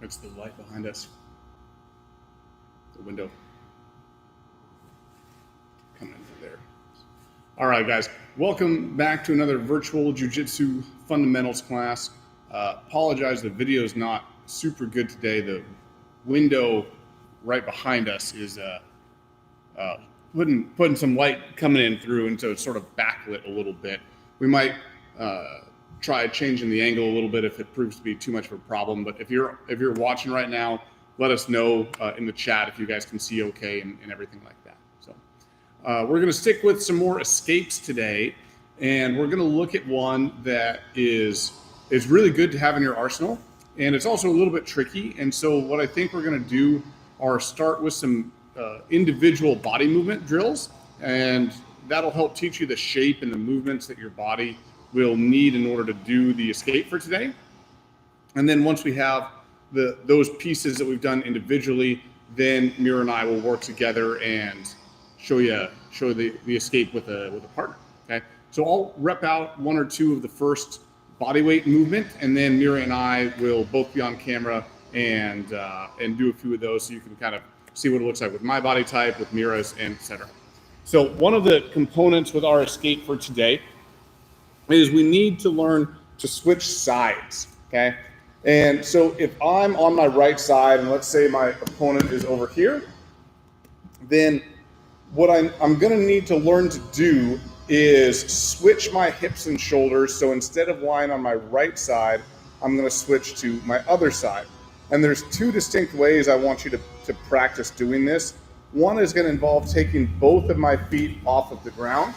It's the light behind us. The window coming in through there. All right, guys. Welcome back to another virtual jiu-jitsu fundamentals class. Apologize, the video is not super good today. The window right behind us is putting some light coming in through, and so it's sort of backlit a little bit. We might try changing the angle a little bit if it proves to be too much of a problem. But if you're watching right now, let us know in the chat if you guys can see okay and everything like that. So we're going to stick with some more escapes today, and we're going to look at one that is really good to have in your arsenal, and it's also a little bit tricky. And so what I think we're going to do are start with some individual body movement drills, and that'll help teach you the shape and the movements that your body will need in order to do the escape for today. And then once we have those pieces that we've done individually, then Mira and I will work together and show the escape with a partner. Okay, so I'll rep out one or two of the first body weight movement, and then Mira and I will both be on camera and do a few of those, so you can kind of see what it looks like with my body type, with Mira's, and etc. So one of the components with our escape for today is we need to learn to switch sides, okay? And so if I'm on my right side, and let's say my opponent is over here, then what I'm gonna need to learn to do is switch my hips and shoulders. So instead of lying on my right side, I'm gonna switch to my other side. And there's two distinct ways I want you to practice doing this. One is gonna involve taking both of my feet off of the ground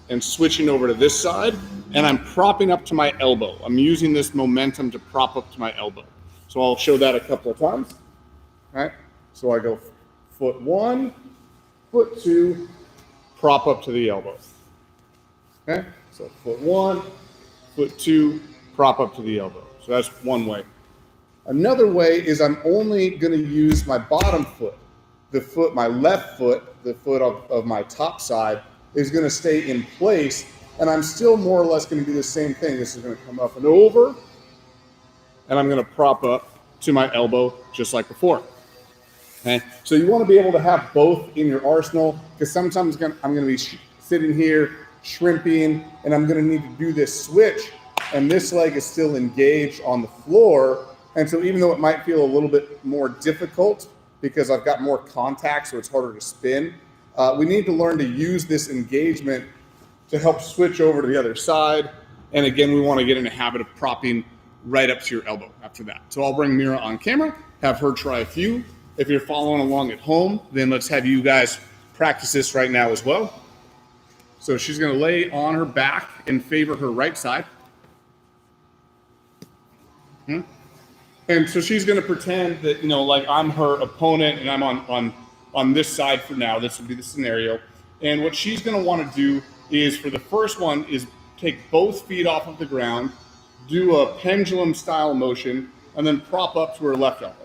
and switching over to this side, and I'm propping up to my elbow. I'm using this momentum to prop up to my elbow. So I'll show that a couple of times. All right, so I go foot one, foot two, prop up to the elbow. Okay, so foot one, foot two, prop up to the elbow. So that's one way. Another way is I'm only gonna use my bottom foot. My left foot, the foot of my top side, is going to stay in place, and I'm still more or less going to do the same thing. This is going to come up and over, and I'm going to prop up to my elbow just like before. Okay, so you want to be able to have both in your arsenal, because sometimes I'm going to be sitting here shrimping, and I'm going to need to do this switch, and this leg is still engaged on the floor. And so even though it might feel a little bit more difficult because I've got more contact, so it's harder to spin, we need to learn to use this engagement to help switch over to the other side. And again, we want to get in a habit of propping right up to your elbow after that. So I'll bring Mira on camera, have her try a few. If you're following along at home, then let's have you guys practice this right now as well. So she's going to lay on her back and favor her right side. And so she's going to pretend that, like I'm her opponent and I'm on this side for now. This would be the scenario. And what she's going to want to do is, for the first one, is take both feet off of the ground, do a pendulum style motion, and then prop up to her left elbow.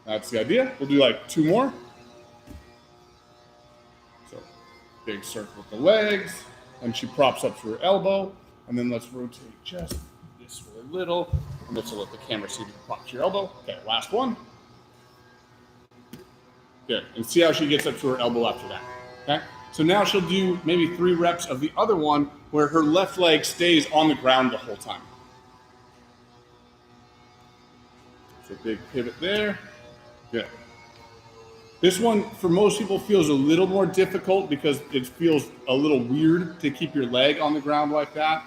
That's the idea. We'll do like two more. So big circle with the legs, and she props up to her elbow, and then let's rotate just this way a little, and this will let the camera see you prop to your elbow. Okay, last one. Good, and see how she gets up to her elbow after that, okay? So now she'll do maybe 3 reps of the other one where her left leg stays on the ground the whole time. So big pivot there, good. This one, for most people, feels a little more difficult because it feels a little weird to keep your leg on the ground like that,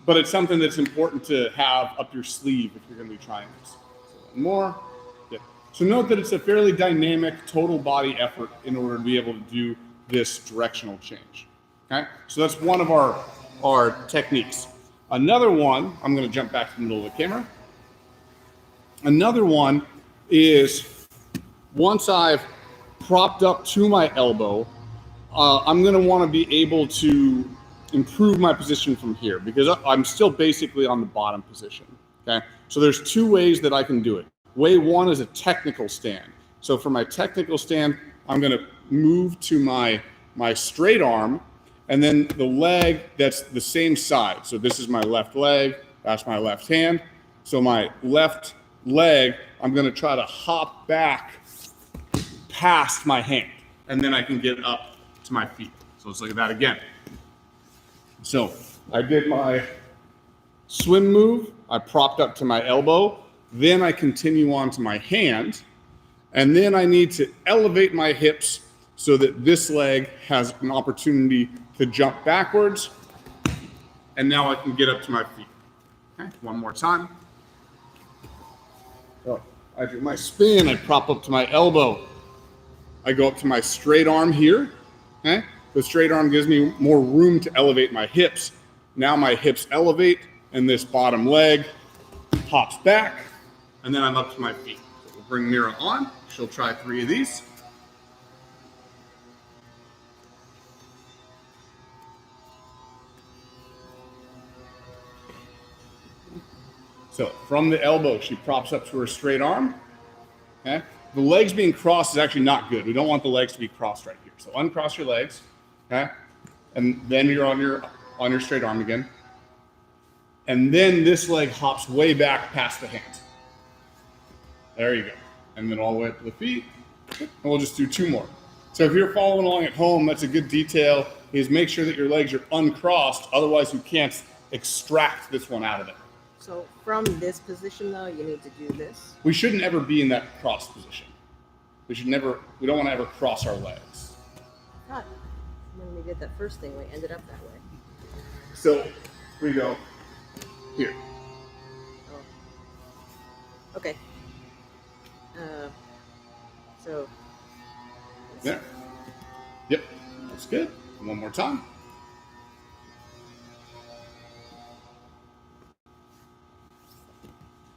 but it's something that's important to have up your sleeve if you're gonna be trying this. So one more. So note that it's a fairly dynamic total body effort in order to be able to do this directional change. Okay, so that's one of our techniques. Another one, I'm going to jump back to the middle of the camera. Another one is, once I've propped up to my elbow, I'm going to want to be able to improve my position from here, because I'm still basically on the bottom position. Okay, so there's 2 ways that I can do it. Way one is a technical stand. So for my technical stand, I'm going to move to my straight arm, and then the leg that's the same side. So this is my left leg, That's my left hand. So my left leg, I'm going to try to hop back past my hand, and then I can get up to my feet. So let's look at that again. So I did my swim move. I propped up to my elbow. Then I continue on to my hand. And then I need to elevate my hips so that this leg has an opportunity to jump backwards. And now I can get up to my feet. Okay, one more time. So I do my spin. I prop up to my elbow. I go up to my straight arm here. Okay? The straight arm gives me more room to elevate my hips. Now my hips elevate, and this bottom leg hops back, and then I'm up to my feet. So we'll bring Mira on. She'll try 3 of these. So from the elbow, she props up to her straight arm. Okay? The legs being crossed is actually not good. We don't want the legs to be crossed right here. So uncross your legs, okay? And then you're on your straight arm again. And then this leg hops way back past the hands. There you go. And then all the way up to the feet. And we'll just do 2 more. So if you're following along at home, that's a good detail, is make sure that your legs are uncrossed. Otherwise, you can't extract this one out of it. So from this position, though, you need to do this. We shouldn't ever be in that crossed position. We don't want to ever cross our legs. I thought when we did that first thing, we ended up that way. So we go here. Oh. Okay. So. There. Yep. That's good. One more time.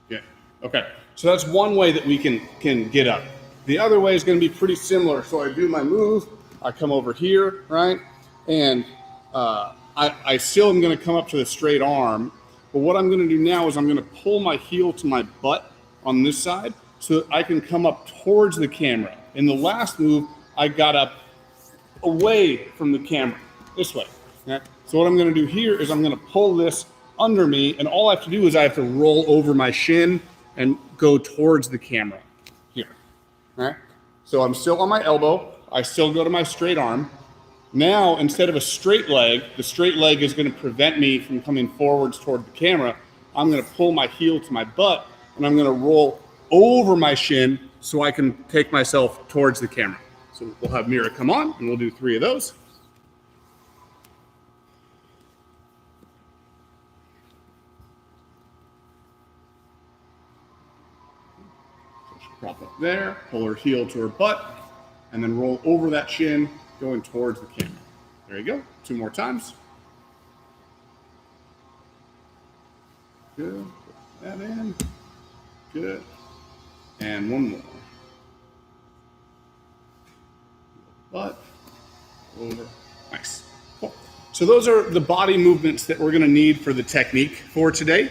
Yeah. Okay. So that's one way that we can get up. The other way is going to be pretty similar. So I do my move. I come over here, right? And I still am going to come up to the straight arm. But what I'm going to do now is I'm going to pull my heel to my butt on this side so that I can come up towards the camera. In the last move, I got up away from the camera, this way. Okay? So what I'm going to do here is I'm going to pull this under me, and all I have to do is I have to roll over my shin and go towards the camera here. All right? So I'm still on my elbow. I still go to my straight arm. Now, instead of a straight leg, the straight leg is going to prevent me from coming forwards toward the camera. I'm going to pull my heel to my butt, and I'm going to roll over my shin so I can take myself towards the camera. So we'll have Mira come on, and we'll do 3 of those. So she'll prop up there, pull her heel to her butt, and then roll over that shin, going towards the camera. There you go. 2 more times. Good. Put that in. Good. And 1 more. Butt, over. Nice. Cool. So those are the body movements that we're going to need for the technique for today.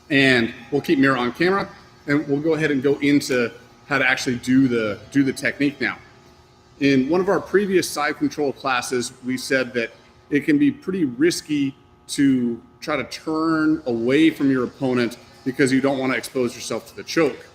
And we'll keep Mira on camera, and we'll go ahead and go into how to actually do the technique now. In one of our previous side control classes, we said that it can be pretty risky to try to turn away from your opponent because you don't want to expose yourself to the choke.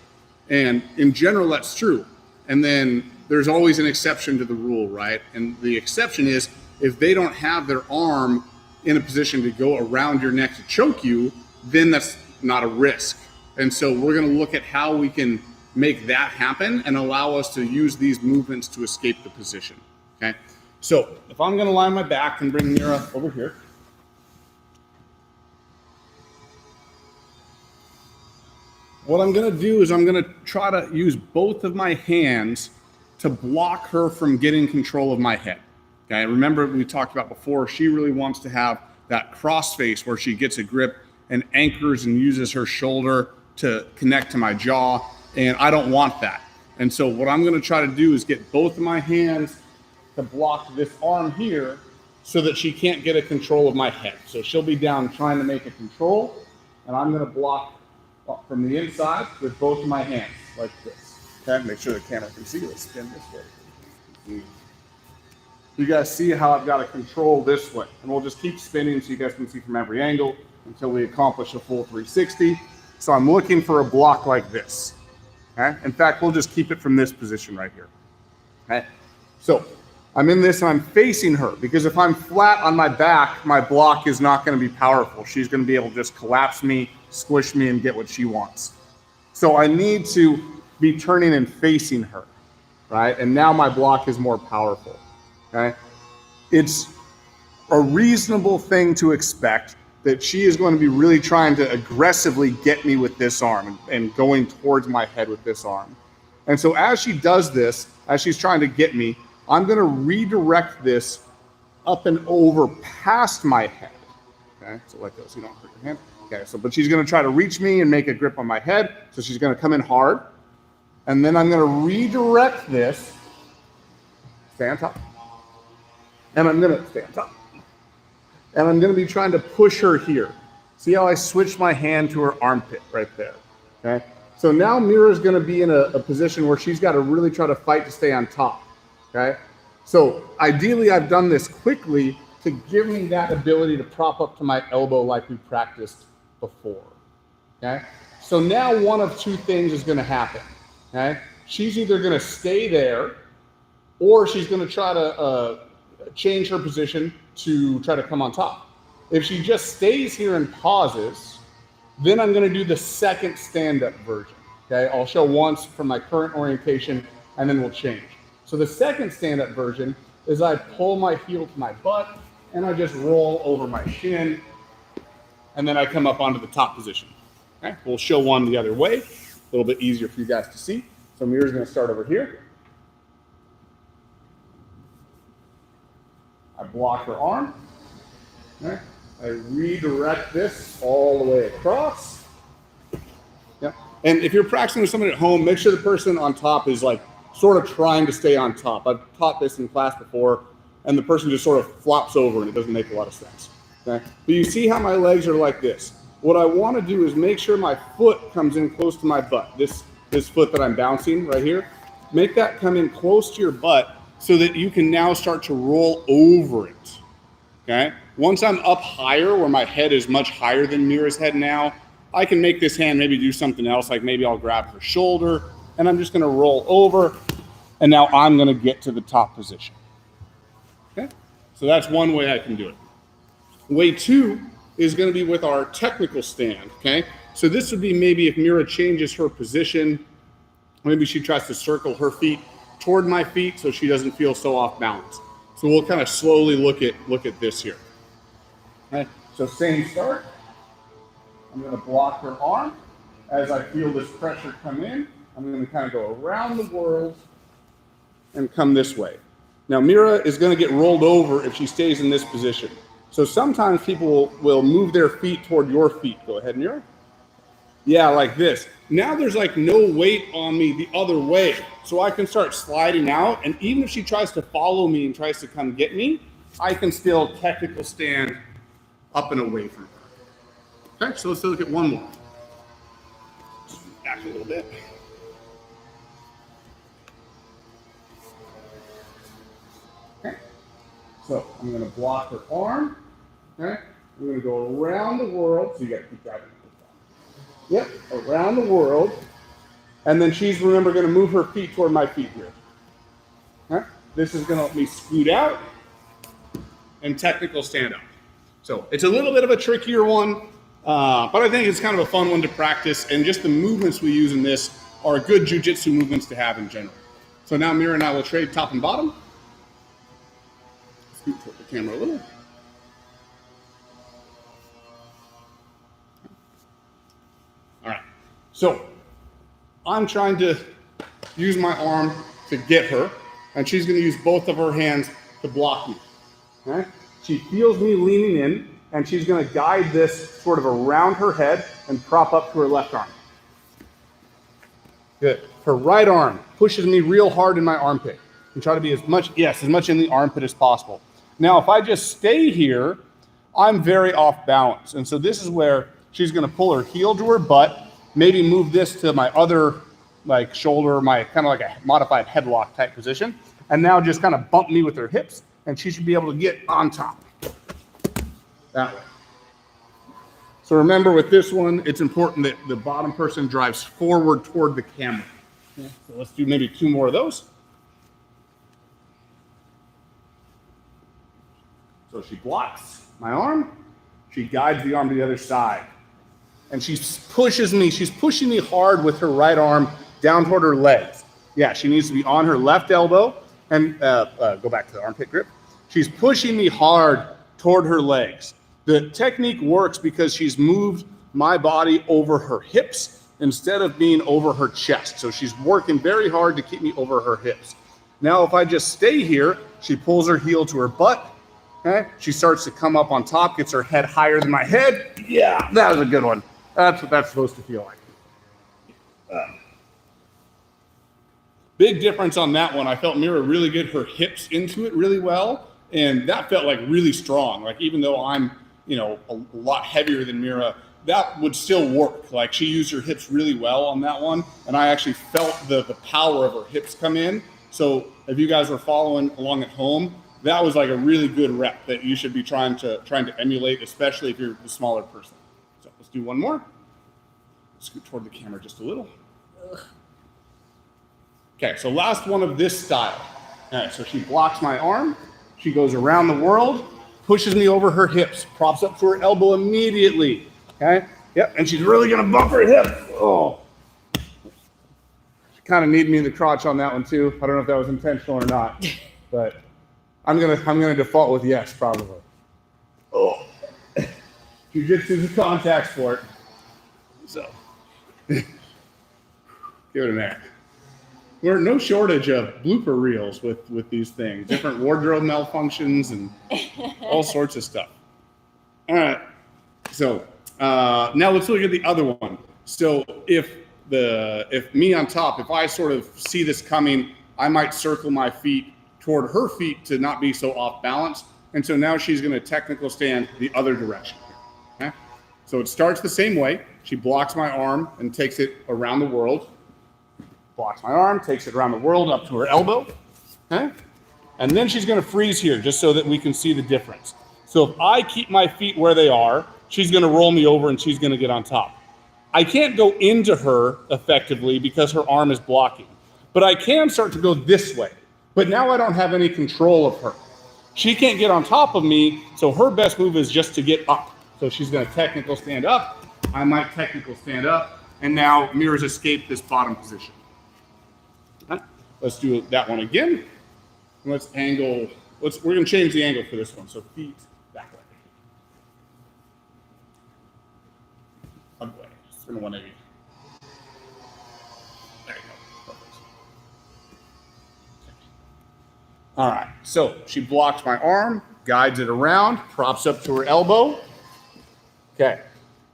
And in general, that's true. And then there's always an exception to the rule, right? And the exception is if they don't have their arm in a position to go around your neck to choke you, then that's not a risk. And so we're going to look at how we can make that happen and allow us to use these movements to escape the position, okay? So if I'm going to lie on my back and bring Mira over here. What I'm going to do is I'm going to try to use both of my hands to block her from getting control of my head. Okay, remember we talked about before, she really wants to have that cross face where she gets a grip and anchors and uses her shoulder to connect to my jaw, and I don't want that. And so what I'm going to try to do is get both of my hands to block this arm here so that she can't get a control of my head. So she'll be down trying to make a control, and I'm going to block from the inside with both of my hands like this. Okay, make sure the camera can see. Let's spin this way. You guys see how I've got to control this way, and we'll just keep spinning so you guys can see from every angle, until we accomplish a full 360. So I'm looking for a block like this. Okay? In fact, we'll just keep it from this position right here. Okay? So I'm in this and I'm facing her, because if I'm flat on my back, my block is not going to be powerful. She's going to be able to just collapse me, squish me, and get what she wants. So I need to be turning and facing her, right? And now my block is more powerful. Okay? It's a reasonable thing to expect that she is going to be really trying to aggressively get me with this arm and going towards my head with this arm. And so as she does this, as she's trying to get me, I'm going to redirect this up and over past my head. Okay, so let go so you don't hurt your hand. Okay, so but she's going to try to reach me and make a grip on my head. So she's going to come in hard. And then I'm going to redirect this, stay on top. And I'm going to stay on top. And I'm going to be trying to push her here. See how I switched my hand to her armpit right there. Okay. So now Mira's going to be in a position where she's got to really try to fight to stay on top. Okay. So ideally, I've done this quickly to give me that ability to prop up to my elbow like we practiced before. Okay. So now one of two things is going to happen. Okay. She's either going to stay there, or she's going to try to change her position to try to come on top. If she just stays here and pauses, then I'm going to do the second stand-up version. Okay, I'll show once from my current orientation, and then we'll change. So the second stand-up version is I pull my heel to my butt, and I just roll over my shin, and then I come up onto the top position. Okay, we'll show one the other way, a little bit easier for you guys to see. So Mira's going to start over here. I block her arm. Okay. I redirect this all the way across. Yeah. And if you're practicing with somebody at home, make sure the person on top is like sort of trying to stay on top. I've taught this in class before, and the person just sort of flops over and it doesn't make a lot of sense. Okay. But you see how my legs are like this. What I want to do is make sure my foot comes in close to my butt. This foot that I'm bouncing right here, make that come in close to your butt, so that you can now start to roll over it, okay? Once I'm up higher, where my head is much higher than Mira's head now, I can make this hand maybe do something else, like maybe I'll grab her shoulder, and I'm just gonna roll over, and now I'm gonna get to the top position, okay? So that's one way I can do it. Way two is gonna be with our technical stand, okay? So this would be maybe if Mira changes her position, maybe she tries to circle her feet toward my feet so she doesn't feel so off balance. So we'll kind of slowly look at this here. Okay, so same start. I'm going to block her arm. As I feel this pressure come in, I'm going to kind of go around the world and come this way. Now Mira is going to get rolled over if she stays in this position. So sometimes people will move their feet toward your feet. Go ahead, Mira. Yeah, like this. Now there's like no weight on me the other way. So I can start sliding out, and even if she tries to follow me and tries to come get me, I can still technical stand up and away from her. Okay, so let's look at one more. Back a little bit. Okay, so I'm going to block her arm. Okay, I'm going to go around the world. So you got to keep driving. Yep, around the world. And then she's, remember, going to move her feet toward my feet here. Okay? This is going to let me scoot out and technical stand up. So it's a little bit of a trickier one, but I think it's kind of a fun one to practice. And just the movements we use in this are good jiu-jitsu movements to have in general. So now Mira and I will trade top and bottom. Scoot toward the camera a little. All right, so I'm trying to use my arm to get her, and she's going to use both of her hands to block me. Okay? She feels me leaning in, and she's going to guide this sort of around her head and prop up to her left arm. Good. Her right arm pushes me real hard in my armpit, and try to be as much in the armpit as possible. Now, if I just stay here, I'm very off balance, and so this is where she's going to pull her heel to her butt, maybe move this to my other like shoulder, my kind of like a modified headlock type position, and now just kind of bump me with her hips, and she should be able to get on top that way. So remember with this one, it's important that the bottom person drives forward toward the camera. So let's do maybe 2 more of those. So she blocks my arm. She guides the arm to the other side. And she pushes me. She's pushing me hard with her right arm down toward her legs. Yeah, she needs to be on her left elbow. And go back to the armpit grip. She's pushing me hard toward her legs. The technique works because she's moved my body over her hips instead of being over her chest. So she's working very hard to keep me over her hips. Now, if I just stay here, she pulls her heel to her butt. Okay? She starts to come up on top, gets her head higher than my head. Yeah, that was a good one. That's what that's supposed to feel like. Big difference on that one. I felt Mira really get her hips into it really well, and that felt like really strong. Like even though I'm, a lot heavier than Mira, that would still work. Like she used her hips really well on that one, and I actually felt the power of her hips come in. So if you guys are following along at home, that was like a really good rep that you should be trying to emulate, especially if you're the smaller person. So let's do one more. Scoot toward the camera just a little. Okay, so last one of this style. All right, so she blocks my arm. She goes around the world, pushes me over her hips, props up to her elbow immediately. Okay, yep, and she's really gonna bump her hip. Oh, she kind of kneed me in the crotch on that one too. I don't know if that was intentional or not, but I'm gonna default with yes, probably. Oh, jiu-jitsu is a contact sport, so give it a minute. We're no shortage of blooper reels with these things, different wardrobe malfunctions and all sorts of stuff. All right, so now let's look at the other one. So if me on top, if I sort of see this coming, I might circle my feet toward her feet to not be so off balance. And so now she's going to technical stand the other direction. Okay? So it starts the same way. She blocks my arm and takes it around the world. Blocks my arm, takes it around the world up to her elbow. Okay? And then she's going to freeze here just so that we can see the difference. So if I keep my feet where they are, she's going to roll me over and she's going to get on top. I can't go into her effectively because her arm is blocking. But I can start to go this way. But now I don't have any control of her. She can't get on top of me, so her best move is just to get up. So she's going to technical stand up. I might technical stand up. And now Mira's escaped this bottom position. Right. Let's do that one again. And let's angle. We're going to change the angle for this one. So feet back way. Hug way. Just in 180. There you go. Perfect. All right, so she blocks my arm, guides it around, props up to her elbow. Okay,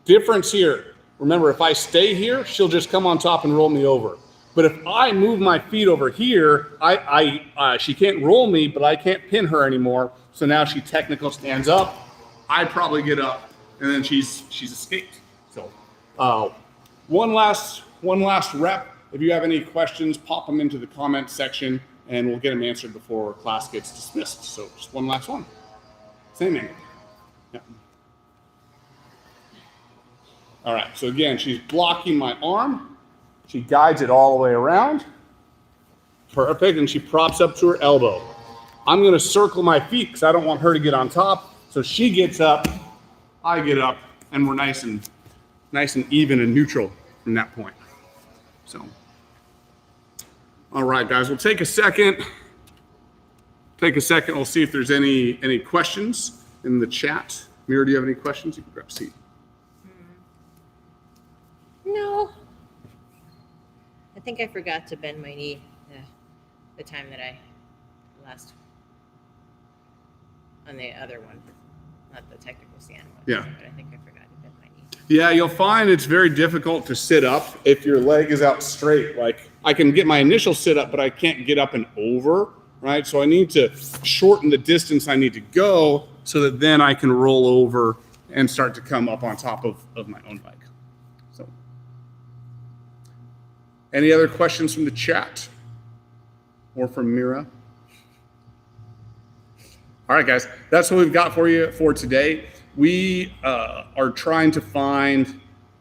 difference here. Remember, if I stay here, she'll just come on top and roll me over. But if I move my feet over here, she can't roll me, but I can't pin her anymore. So now she technical stands up. I probably get up, and then she's escaped. So one last rep. If you have any questions, pop them into the comment section, and we'll get them answered before class gets dismissed. So just one last one. Same angle. Yeah. All right, so again, she's blocking my arm. She guides it all the way around. Perfect, and she props up to her elbow. I'm gonna circle my feet because I don't want her to get on top. So she gets up, I get up, and we're nice and even and neutral from that point. So. All right, guys, we'll take a second. We'll see if there's any questions in the chat. Mira, do you have any questions? You can grab a seat. No. I think I forgot to bend my knee the time that I last on the other one, not the technical stand one. Yeah. But I think I forgot to bend my knee. Yeah, you'll find it's very difficult to sit up if your leg is out straight. Like I can get my initial sit up, but I can't get up and over, right? So I need to shorten the distance I need to go so that then I can roll over and start to come up on top of my own bike. So, any other questions from the chat or from Mira? All right, guys, that's what we've got for you for today. we are trying to find,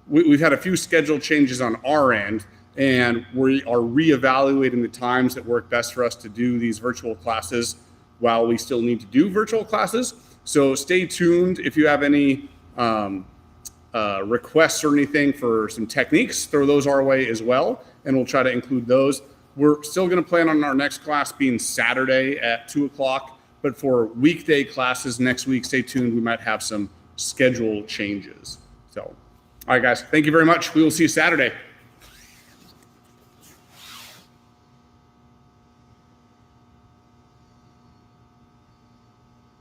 we've had a few schedule changes on our end, and we are reevaluating the times that work best for us to do these virtual classes while we still need to do virtual classes. So stay tuned. If you have any requests or anything for some techniques, throw those our way as well, and we'll try to include those. We're still going to plan on our next class being Saturday at 2 o'clock, but for weekday classes next week, stay tuned. We might have some schedule changes. So, all right, guys, thank you very much. We will see you Saturday.